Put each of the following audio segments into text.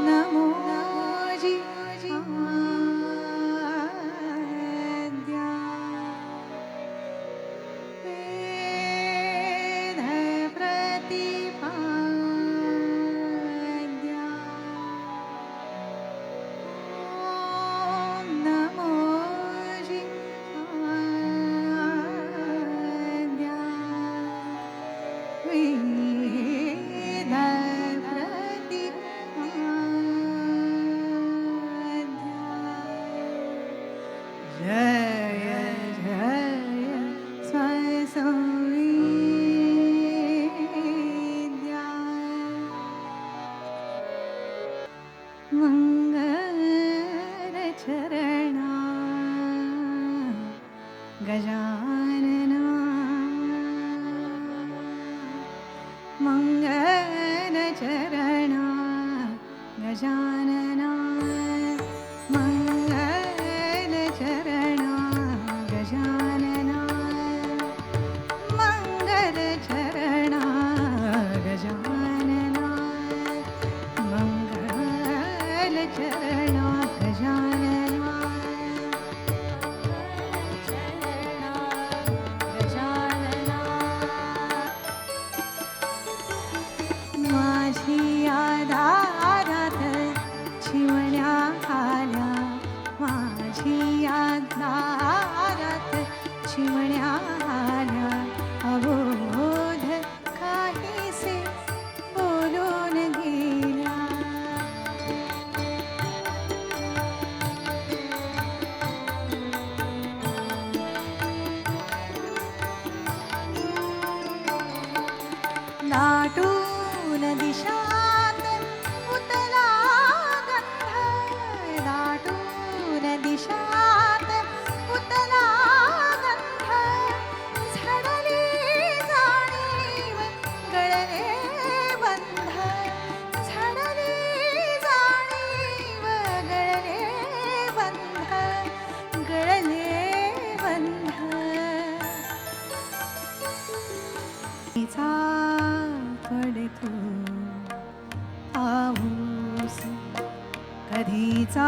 नमो जी आद्या वेद प्रतिपाद्या नमो जी आद्या वेद प्रतिपाद्या जय जय स्वसंविद्या मंगलचरणा गजानना मंगलचरणा गजानना मंगलचरणा गजानना मंगलचरणा गजानना मंगलचरणा गजानना माझी आधारात चिमण्या आल्या माझी आधारात चिमण्या आल्या अबोध काहीसे बोलून गेल्या दाटून दिशात उतला गंध दाटून दिशात उतला गंध झडली जाणीव गळले बंध झडली जाणीव गळले बंध गळले बंध तिचा पडतो पाऊस कधीचा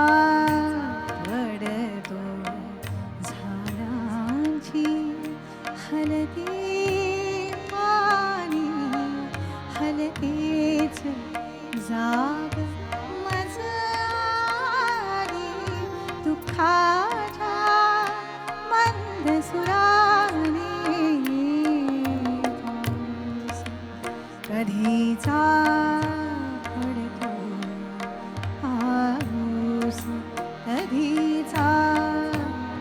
पडतो झाडांची हलती पाणी हलतेच जाग मज आली दुःखाच्या मंद सुराने कधीचा पडतो पाऊस कधीचा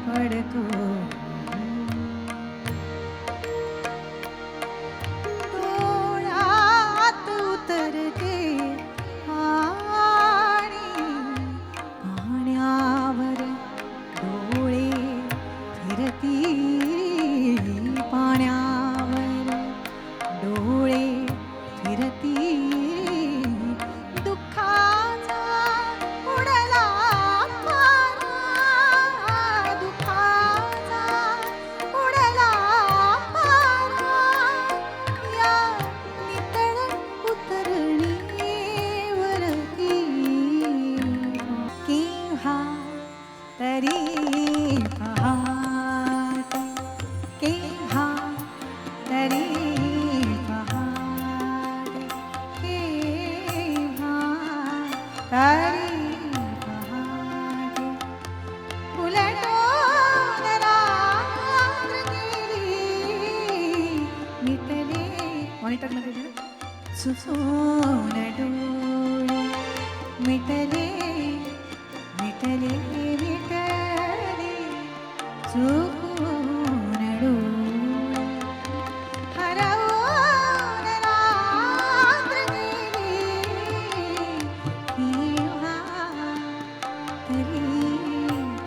पडतो डोळ्यात उतरते पाणी पाण्यावर डोळे फिरती पाण्यावर डोळे फिरती दुःखाचा उडला पारा दुःखाचा उडला पारा या नितळ उतरणीवरती केव्हा तरी पहाटे केव्हा तरी तारी पहाटे उलटून रात्र गेली मिटले मॉनिटरमध्ये चुचून डोळे मिटले मिटले मिटले चुकून डोळे हरवून रात्र गेली केव्हा तरी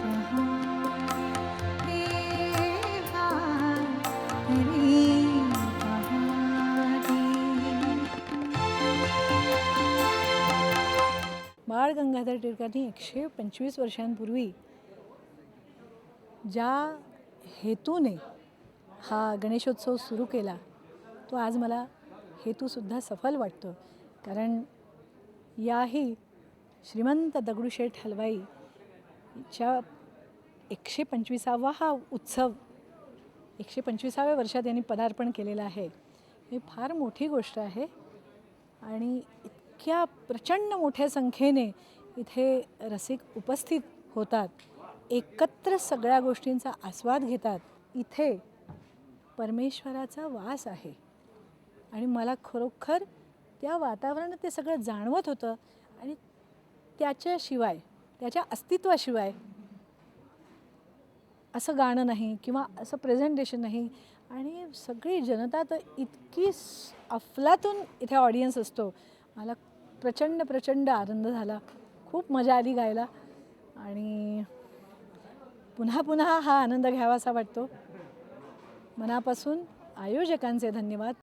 पहाटे केव्हा तरी पहाटे बाळ गंगाधर टिळकांनी 125 वर्षांपूर्वी ज्या हेतूने हा गणेशोत्सव सुरू केला तो आज मला हेतूसुद्धा सफल वाटतो. कारण याही श्रीमंत दगडूशेठ हलवाईच्या 125वा हा उत्सव 125व्या वर्षात यांनी पदार्पण केलेलं आहे. ही फार मोठी गोष्ट आहे आणि इतक्या प्रचंड मोठ्या संख्येने इथे रसिक उपस्थित होतात, एकत्र सगळ्या गोष्टींचा आस्वाद घेतात. इथे परमेश्वराचा वास आहे आणि मला खरोखर त्या वातावरणात ते सगळं जाणवत होतं आणि त्याच्याशिवाय त्याच्या अस्तित्वाशिवाय असं गाणं नाही किंवा असं प्रेझेंटेशन नाही. आणि सगळी जनता तर इतकी अफलातून इथे ऑडियन्स असतो. मला प्रचंड प्रचंड आनंद झाला, खूप मजा आली गायला आणि पुन्हा पुन्हा हा आनंद घ्यावासा वाटतो. मनापासून आयोजकांचे धन्यवाद.